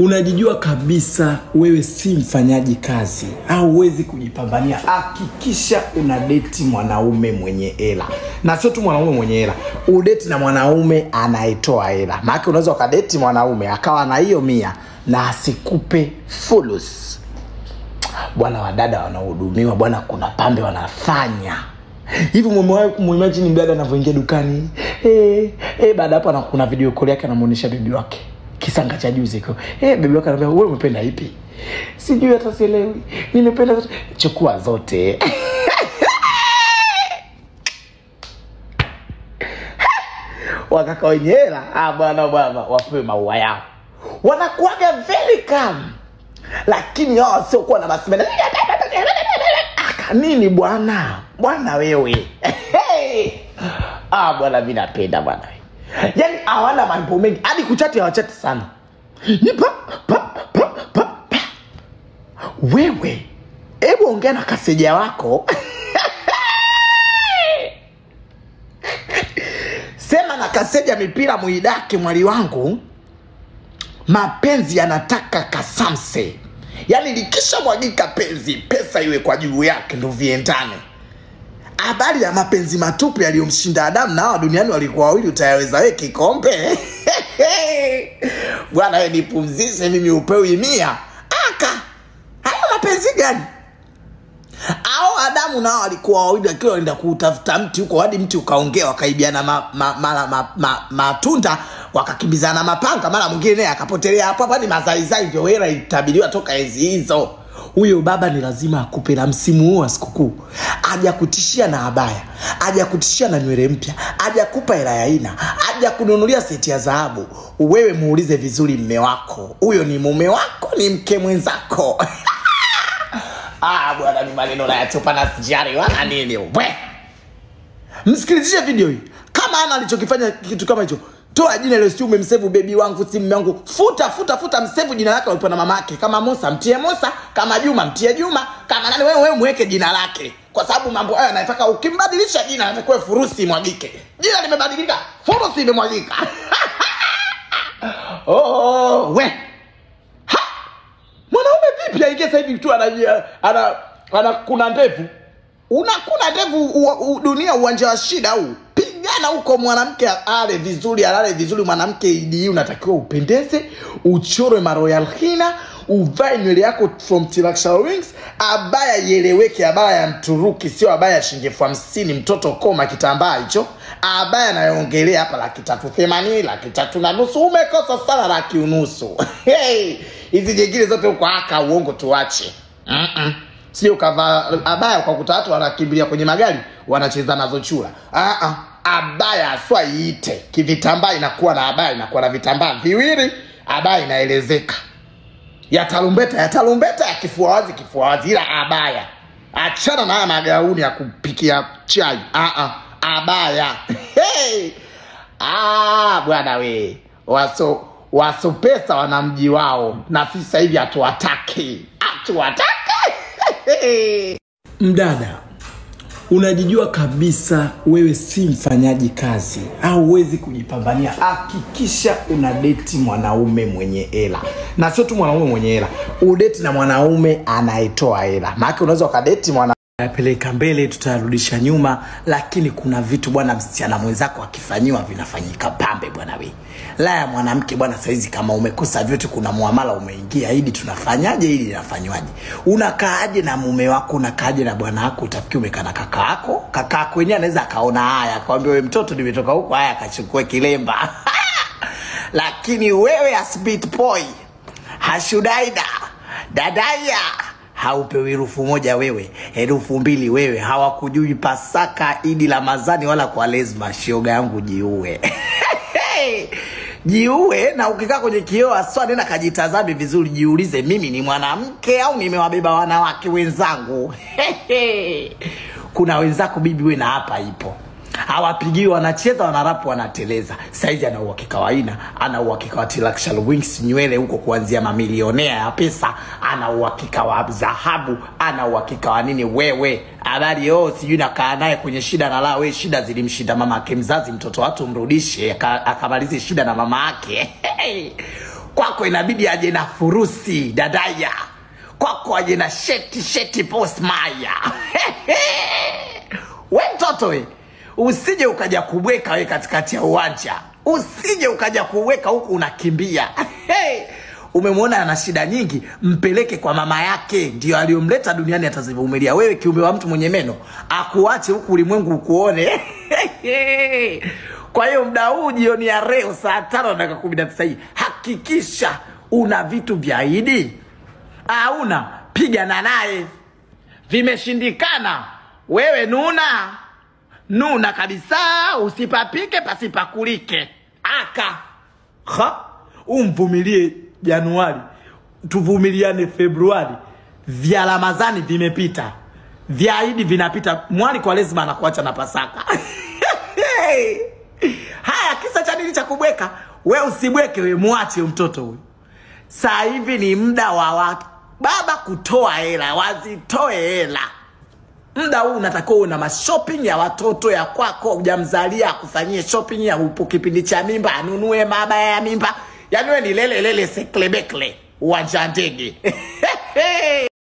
Unajijua kabisa wewe si mfanyaji kazi au huwezi kujipambania. Hakikisha unadeti mwanaume mwenye hela. Na sio tu mwanaume mwenye hela, udeti na mwanaume anayetoa hela. Maana unaweza ukadeti mwanaume akawa na hiyo 100 na asikupe fulus. Bwana wadada wanahudumiwa, bwana kuna pambe wanafanya. Hivi mumewahi kumimagine mdada anavyoingia dukani? Baada hapo kuna video call yake anamuonesha bibi wake. Kisanga cha juzi iko. Bibi wake anambia wewe umependa ipi? Sijui hata sielewi. Nimependa zote. Chukua zote. Wakaka wenye hela, bwana wapewe maua yao. Wanakuaga very calm. Lakini hao sio kuwa na masimama. Nini bwana? Bwana wewe. Bwana mimi napenda bwana. Yaani hawana mambo mengi, hadi kuchati hawachati sana. Wewe, hebu ongea na kaseja wako. Sema na kaseja mipira muidake mwali wangu. Mapenzi yanataka kasamse. Yaani likisha mwagika penzi, pesa iwe kwa juu yake ndo viendane. Habari ya mapenzi matupu yaliyomshinda Adamu na Hawa duniani walikuwa wawili, utayaweza wewe kikombe? Bwana wewe nipumzishe mimi upewe 100. Hayo mapenzi gani? Hao Adamu na Hawa walikuwa wawili wakiwa wanaenda kutafuta mti huko, hadi mti ukaongea, wakaibiana matunda, wakakimbizana mapanga, mara mwingine naye akapotelea hapo hadi mazaizai ndio hela itabiriwa toka enzi hizo. Huyo baba ni lazima akupe na msimu huu wa sikukuu. Aje kutishia na abaya, aje kutishia na nywele mpya, aje kupa hela ya aina, aje kununulia seti ya dhahabu. Wewe muulize vizuri mume wako. Huyo ni mume wako, ni mke mwenzako. Bwana ni maneno na yatupa na sijari wala nini wewe. Msikilizishe video hii. Kama ana alichokifanya kitu kama hicho, toa jina leo, si umemsave baby wangu, si mume wangu. Futa msave jina lake alipo na mamake. Kama Musa mtie Musa, kama Juma mtie Juma, kama nani wewe muweke jina lake. Kwa sababu mambo haya anataka ukimbadilisha jina anatakuwa furusi mwagike. Jina limebadilika, furusi imemwagika. We. Mwanaume vipi aingie sasa hivi tu ana kuna ndevu? Unakuna ndevu dunia uwanja wa shida huu. Pigana huko mwanamke ale vizuri, alale vizuri. Mwanamke idi unatakiwa upendeze, uchorwe maroyal hina, uvae nywele yako from Tilaksha Wings, abaya yeleweke, abaya ya Mturuki, sio abaya shilingi 50 mtoto koma kitambaa hicho. Abaya naongelea hapa 380, 350, umekosa sana 200. Hizi jingine zote uko uongo tuache. Sio kava abaya kwa kutatu wanakimbilia kwenye magari wanacheza nazo chura. Abaya aswa iite kivitambaa, inakuwa na abaya, inakuwa na vitambaa viwili, abaya inaelezeka. Ya tarumbeta ya kifua wazi ila abaya. Achana na magauni ya kupikia chai. Abaya. Bwana we. Waso pesa wana mji wao, na sisi sasa hivi hatuwataki. Mdada, unajijua kabisa wewe si mfanyaji kazi au huwezi kujipambania. Hakikisha unadeti mwanaume mwenye hela. Na sio tu mwanaume mwenye hela, udeti na mwanaume anayetoa hela. Maana unaweza ukadeti peleka mbele tutarudisha nyuma, lakini kuna vitu bwana msichana mwenzako akifanywa vinafanyika pambe bwana we. La ya mwanamke bwana, saizi kama umekosa vyote, kuna muamala umeingia, hili tunafanyaje, hili linafanywaje? Unakaaje na mume wako, unakaaje na bwana wako? Utafikiri umekaa na kaka yako wenyewe anaweza akaona haya, akwambia wewe mtoto nimetoka huko, haya akachukue kilemba. Lakini wewe asbit boy, hashudaida, dadaya, haupewi 1,000 wewe, 2,000 wewe, hawakujui Pasaka, Idi, Ramadhani wala kwa lazima. Shoga yangu jiue. Jiue, na ukikaa kwenye kioo aswa nenda kajitazame vizuri, jiulize mimi ni mwanamke au nimewabeba wanawake wenzangu? Kuna wenzako bibi we na hapa ipo. Hawapigi, wanacheza, wanarapu, wanateleza. Saizi ana uhakika wa aina, ana uhakika wa Tilaksha Wings nywele huko kuanzia mamilionea ya pesa, ana uhakika wa dhahabu, ana uhakika wa nini wewe? Habari sijui nakaa naye kwenye shida na la, wewe shida zilimshinda mama yake mzazi, mtoto watu mrudishe akamalize shida na mama yake. Kwako inabidi aje na furusi dadaya. Kwako aje na sheti post maya. We mtoto we, usije ukaja kubweka we katikati ya uwanja. Usije ukaja kuweka huku unakimbia. Umemwona ana shida nyingi, mpeleke kwa mama yake, ndio aliyomleta duniani atazivumilia. Wewe kiumbe wa mtu mwenye meno, akuache huku ulimwengu ukuone. Kwa hiyo muda huu jioni ya leo saa 5:19 hii, hakikisha una vitu vya Idi. Hauna, pigana naye. Vimeshindikana, wewe nuna kabisa, usipapike pasipakulike. Umvumilie Januari, tuvumiliane Februari. Vya Ramadhani vimepita, vya Idi vinapita. Mwali kwa lazima anakuacha na Pasaka. Haya, kisa cha nini cha kubweka? We usibweke, we muache mtoto huyu. Sasa hivi ni muda wa baba kutoa hela, wazitoe hela. Muda huu unatakiwa una mashopping ya watoto ya kwako, hujamzalia akufanyie shopping ya upo kipindi cha mimba, anunue mabaya ya mimba. Yaani wewe ni lele seklebekle uwanja ndege.